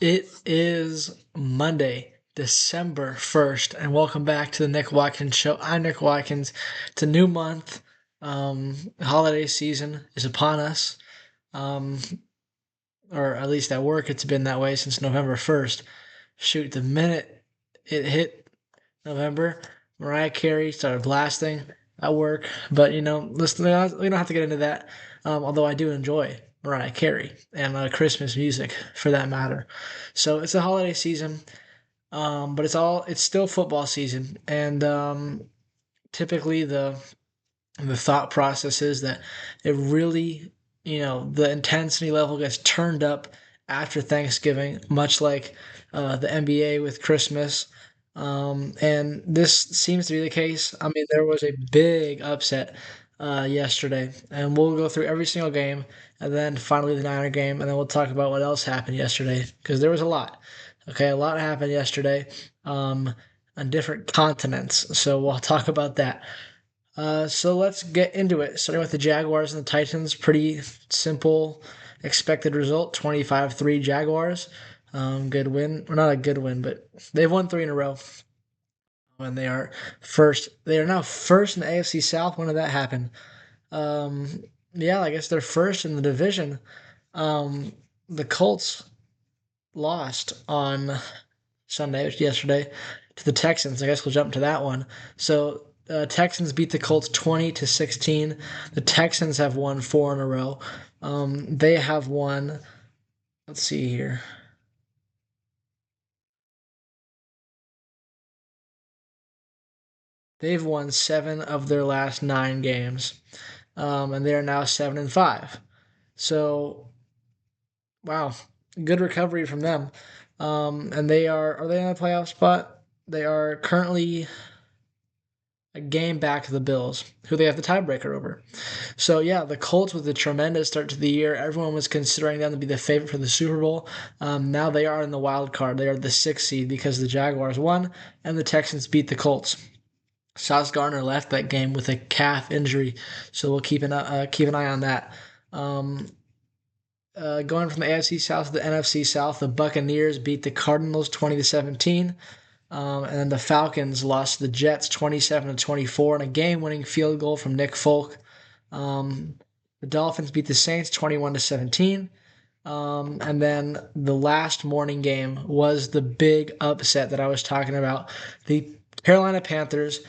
It is Monday, December 1st, and welcome back to the Nick Watkins Show. I'm Nick Watkins. It's a new month. Holiday season is upon us, um, or at least at work, it's been that way since November 1st. Shoot, the minute it hit November, Mariah Carey started blasting at work. But listen, we don't have to get into that. Although I do enjoy Mariah Carey and Christmas music for that matter. So it's the holiday season, but it's still football season, and typically the thought process is that it really, the intensity level gets turned up after Thanksgiving, much like the NBA with Christmas. And this seems to be the case. I mean, there was a big upset yesterday, and we'll go through every single game, and then finally the Niner game, and then we'll talk about what else happened yesterday because there was a lot. Okay, a lot happened yesterday on different continents, so we'll talk about that. So let's get into it. Starting with the Jaguars and the Titans, pretty simple expected result 25-3 Jaguars. Good win. Well, not a good win, but they've won three in a row. And they are first. They are now first in the AFC South. When did that happen? Yeah, I guess they're first in the division. The Colts lost on Sunday, yesterday, to the Texans. I guess we'll jump to that one. So Texans beat the Colts 20-16. The Texans have won four in a row. They have won. Let's see here. They've won seven of their last nine games, and they are now 7-5. So, wow, good recovery from them. And they are they in a playoff spot? They are currently a game back of the Bills, who they have the tiebreaker over. So yeah, the Colts with a tremendous start to the year. Everyone was considering them to be the favorite for the Super Bowl. Now they are in the wild card. They are the sixth seed because the Jaguars won and the Texans beat the Colts. Sauce Gardner left that game with a calf injury, so we'll keep an eye on that. Um, Going from the AFC South to the NFC South, the Buccaneers beat the Cardinals 20-17. And then the Falcons lost to the Jets 27-24 in a game-winning field goal from Nick Folk. The Dolphins beat the Saints 21-17. And then the last morning game was the big upset that I was talking about. The Carolina Panthers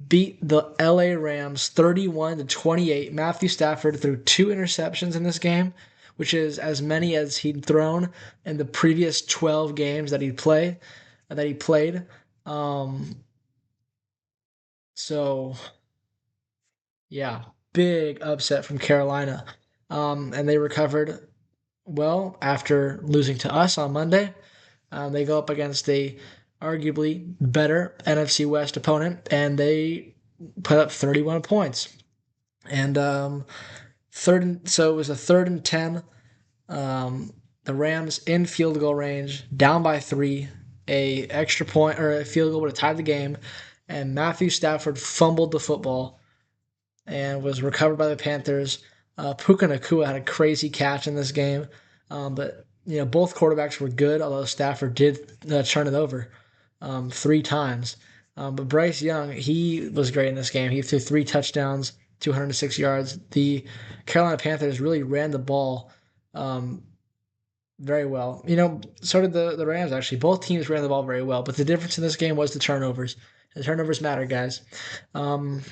beat the LA Rams 31-28. Matthew Stafford threw two interceptions in this game, which is as many as he'd thrown in the previous 12 games that he played. Um, so yeah, big upset from Carolina. And they recovered well after losing to us on Monday. They go up against a arguably better NFC West opponent, and they put up 31 points. And so it was a 3rd and 10. The Rams in field goal range, down by three. A extra point or a field goal would have tied the game, and Matthew Stafford fumbled the football and was recovered by the Panthers. Puka Nacua had a crazy catch in this game, but both quarterbacks were good, although Stafford did turn it over three times. But Bryce Young, he was great in this game. He threw three touchdowns, 206 yards. The Carolina Panthers really ran the ball very well. So did the Rams, actually. Both teams ran the ball very well, but the difference in this game was the turnovers. The turnovers matter, guys. Of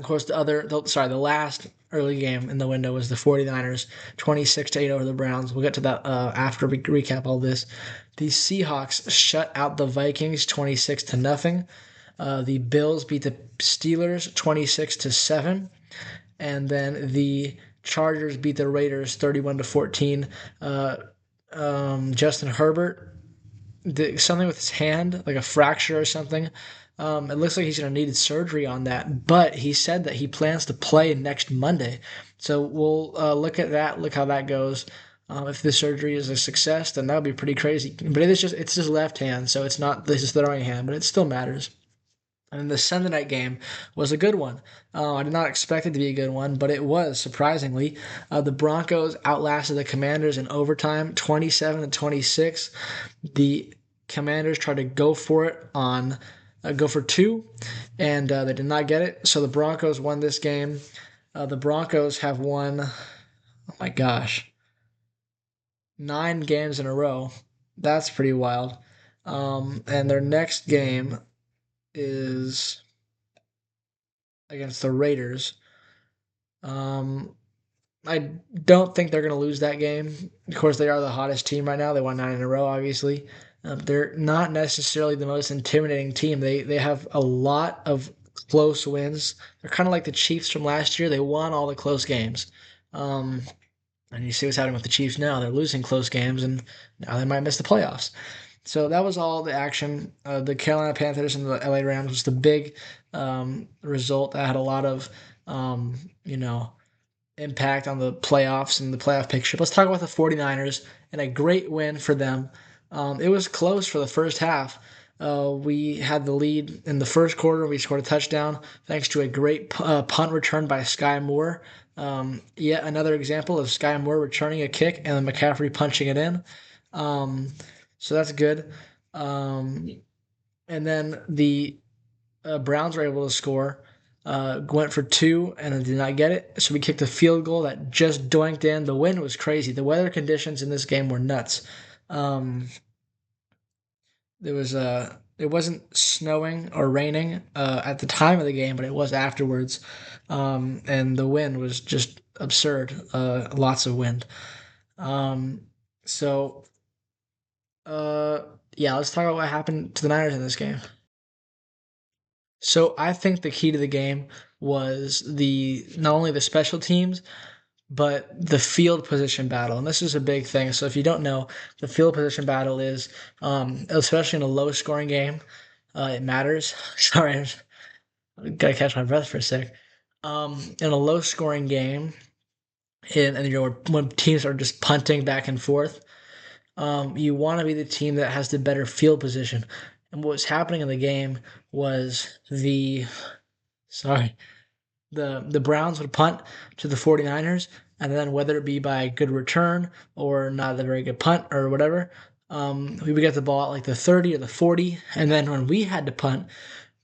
course, the last early game in the window was the 49ers, 26-8 over the Browns. We'll get to that after we recap all this. The Seahawks shut out the Vikings 26-0. The Bills beat the Steelers 26-7. And then the Chargers beat the Raiders 31-14. Justin Herbert did something with his hand, like a fracture or something. It looks like he's going to need surgery on that, but he said that he plans to play next Monday. So we'll look at that, look how that goes. If the surgery is a success, then that would be pretty crazy. But it's just left hand, so it's not this is throwing hand, but it still matters. And then the Sunday night game was a good one. I did not expect it to be a good one, but it was, surprisingly. The Broncos outlasted the Commanders in overtime, 27-26. The Commanders tried to go for it on go for two, and they did not get it. So the Broncos won this game. The Broncos have won, oh my gosh, 9 games in a row. That's pretty wild. And their next game is against the Raiders. Um, I don't think they're going to lose that game. Of course, they are the hottest team right now. They won 9 in a row, obviously. They're not necessarily the most intimidating team. They have a lot of close wins. They're kind of like the Chiefs from last year. They won all the close games. Um, and you see what's happening with the Chiefs now. They're losing close games, and now they might miss the playoffs. So that was all the action. The Carolina Panthers and the LA Rams was the big result that had a lot of, um, you know, impact on the playoffs and the playoff picture. Let's talk about the 49ers and a great win for them. It was close for the first half. We had the lead in the first quarter. We scored a touchdown thanks to a great punt return by Sky Moore. Yet another example of Sky Moore returning a kick and then McCaffrey punching it in. Um, so that's good. Um, and then the Browns were able to score. Went for two and then did not get it. So we kicked a field goal that just doinked in. The wind was crazy. The weather conditions in this game were nuts. Um, it wasn't snowing or raining at the time of the game, but it was afterwards. And the wind was just absurd. Lots of wind. Um, so uh, yeah, let's talk about what happened to the Niners in this game. So I think the key to the game was the not only the special teams but the field position battle, and this is a big thing. So if you don't know, the field position battle is, especially in a low scoring game, it matters. Sorry, I gotta catch my breath for a sec. In a low scoring game, and when teams are just punting back and forth, you want to be the team that has the better field position. And what was happening in the game was sorry, the Browns would punt to the 49ers, and then whether it be by a good return or not a very good punt or whatever, we would get the ball at like the 30 or the 40, and then when we had to punt,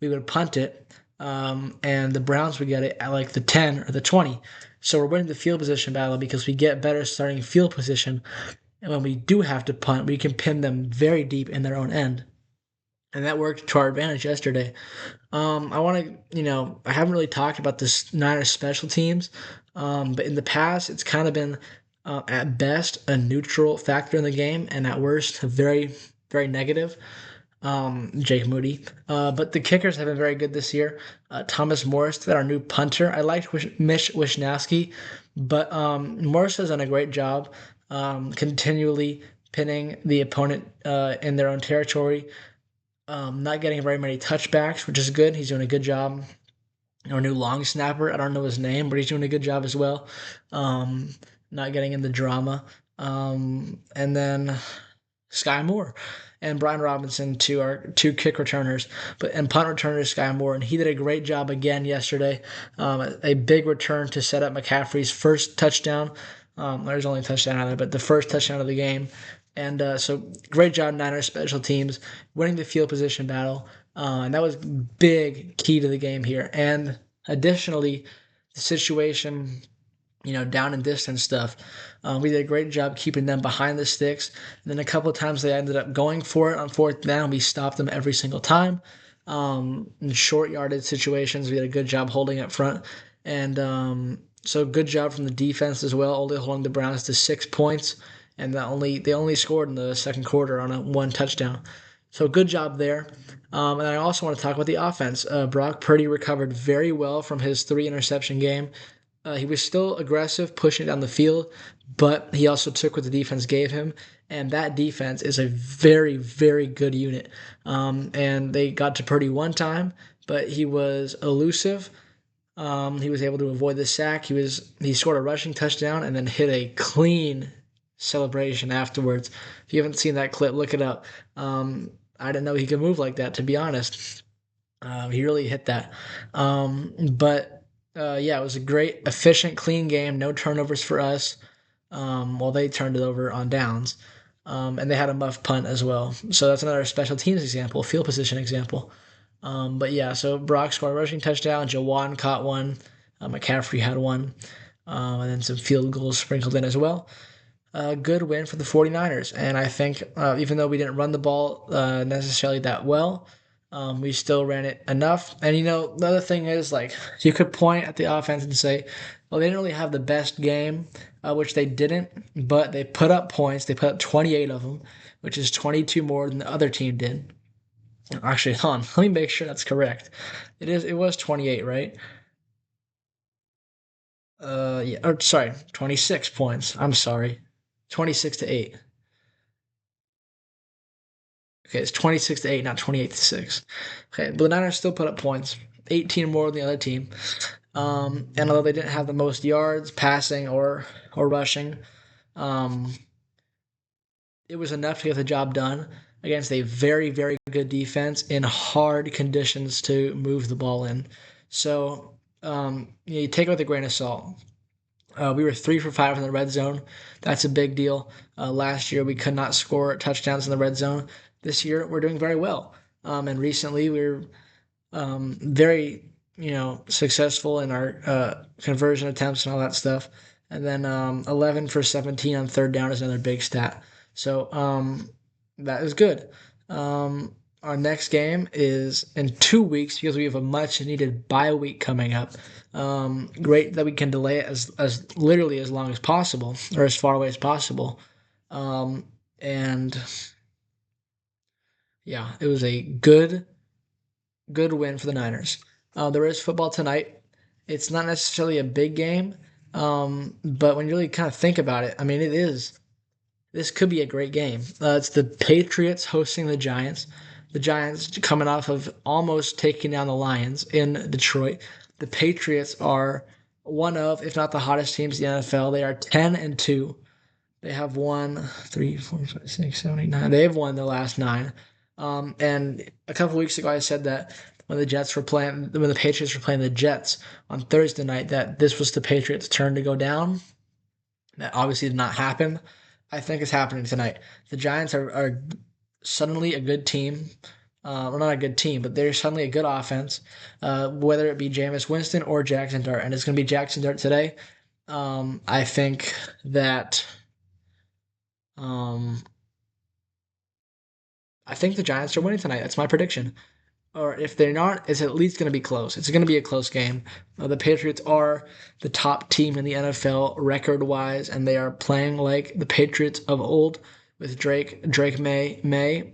we would punt it, and the Browns would get it at like the 10 or the 20. So we're winning the field position battle because we get better starting field position, and when we do have to punt, we can pin them very deep in their own end. And that worked to our advantage yesterday. I want to, I haven't really talked about this Niners special teams, but in the past, it's kind of been, at best, a neutral factor in the game, and at worst, a very, very negative. Jake Moody. But the kickers have been very good this year. Thomas Morris, our new punter. I liked Mitch Wishnowsky, but Morris has done a great job continually pinning the opponent in their own territory. Not getting very many touchbacks, which is good. He's doing a good job. Our new long snapper, I don't know his name, but he's doing a good job as well. Um, Not getting in the drama. And then Sky Moore and Brian Robinson, our two kick returners, and punt returner Sky Moore, and he did a great job again yesterday. A big return to set up McCaffrey's first touchdown. There's only a touchdown out of it, but the first touchdown of the game. And so great job, Niners special teams, winning the field position battle. And that was big key to the game here. And additionally, the situation, down and distance stuff. We did a great job keeping them behind the sticks. And then a couple of times they ended up going for it on fourth down. We stopped them every single time. In short yardage situations, we did a good job holding up front. And so good job from the defense as well, only holding the Browns to 6 points. And they only scored in the second quarter on a one touchdown. So good job there. And I also want to talk about the offense. Brock Purdy recovered very well from his 3 interception game. He was still aggressive, pushing down the field, but he also took what the defense gave him, and that defense is a very, very good unit. And they got to Purdy one time, but he was elusive. He was able to avoid the sack. He scored a rushing touchdown and then hit a clean celebration afterwards. If you haven't seen that clip, look it up. I didn't know he could move like that, to be honest. He really hit that. But yeah, it was a great, efficient, clean game. No turnovers for us. Well, they turned it over on downs. And they had a muff punt as well. So that's another special teams example, field position example. But yeah, so Brock scored a rushing touchdown. Jawan caught one. McCaffrey had one. And then some field goals sprinkled in as well. A good win for the 49ers. And I think even though we didn't run the ball necessarily that well, we still ran it enough. And the other thing is, like, you could point at the offense and say, well, they didn't really have the best game, which they didn't, but they put up points. They put up 28 of them, which is 22 more than the other team did. Actually, hold on. Let me make sure that's correct. It was 28, right? Yeah. Or sorry, 26 points. I'm sorry. 26 to 8. Okay, it's 26 to 8, not 28 to 6. Okay, but the Niners still put up points, 18 more than the other team. And although they didn't have the most yards passing or rushing, um, it was enough to get the job done against a very, very good defense in hard conditions to move the ball in. So you take it with a grain of salt. We were 3 for 5 in the red zone. That's a big deal. Last year, we could not score touchdowns in the red zone. This year, we're doing very well. And recently, we were very, successful in our conversion attempts and all that stuff. And then 11 for 17 on third down is another big stat. So that is good. Our next game is in 2 weeks because we have a much needed bye week coming up. Great that we can delay it as literally as long as possible or as far away as possible. And yeah, it was a good win for the Niners. There is football tonight. It's not necessarily a big game, but when you really kind of think about it, I mean, it is. This could be a great game. It's the Patriots hosting the Giants. The Giants coming off of almost taking down the Lions in Detroit. The Patriots are one of, if not the hottest teams in the NFL. They are 10-2. They have won 3, 4, 5, 6, 7, 8, 9. They have won the last 9. And a couple weeks ago, I said that when the Patriots were playing the Jets on Thursday night, that this was the Patriots' turn to go down. That obviously did not happen. I think it's happening tonight. The Giants are suddenly a good team. Well, not a good team, but they're suddenly a good offense, whether it be Jameis Winston or Jackson Dart. And it's going to be Jackson Dart today. I think that um, I think the Giants are winning tonight. That's my prediction. Or if they're not, it's at least going to be close. It's going to be a close game. The Patriots are the top team in the NFL record-wise, and they are playing like the Patriots of old with Drake May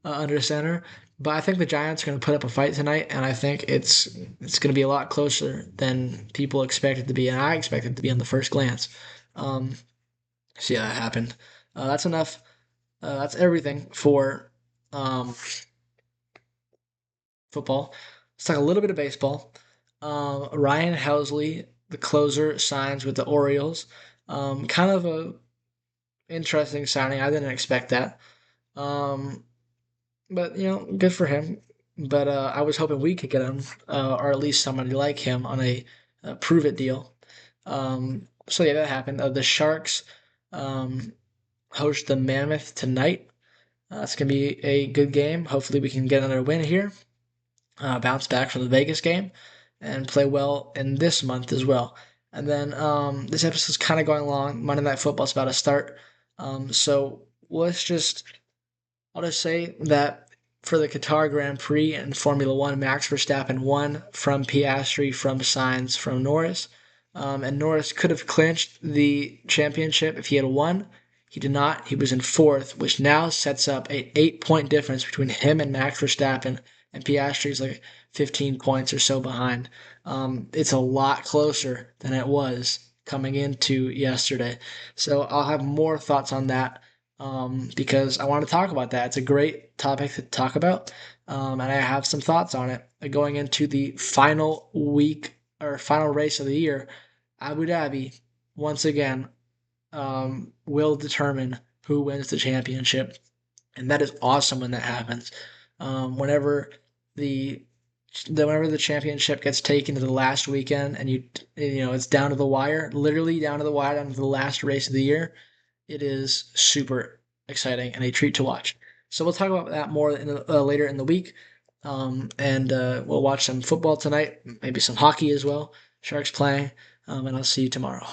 under center. But I think the Giants are going to put up a fight tonight, and I think it's going to be a lot closer than people expect it to be, and I expect it to be on the first glance. Um, so yeah, that happened. That's enough. That's everything for football. Let's talk a little bit of baseball. Ryan Helsley, the closer, signs with the Orioles. Kind of a interesting signing. I didn't expect that. Um, but good for him. But I was hoping we could get him, or at least somebody like him on a prove it deal. So yeah, that happened. The Sharks host the Mammoth tonight. It's gonna be a good game. Hopefully, we can get another win here. Bounce back from the Vegas game and play well in this month as well. And then this episode's kind of going long. Monday Night Football's about to start. So I'll just say that for the Qatar Grand Prix and Formula One, Max Verstappen won from Piastri, from Sainz, from Norris. And Norris could have clinched the championship if he had won. He did not. He was in fourth, which now sets up an 8-point difference between him and Max Verstappen, and Piastri is like 15 points or so behind. It's a lot closer than it was coming into yesterday. So I'll have more thoughts on that because I want to talk about that. It's a great topic to talk about, and I have some thoughts on it going into the final week or final race of the year. Abu Dhabi, once again, will determine who wins the championship, and that is awesome when that happens. Whenever the whenever the championship gets taken to the last weekend and it's down to the wire, literally down to the wire, down to the last race of the year, it is super exciting and a treat to watch. So we'll talk about that more later in the week. And we'll watch some football tonight, maybe some hockey as well. Sharks playing, and I'll see you tomorrow.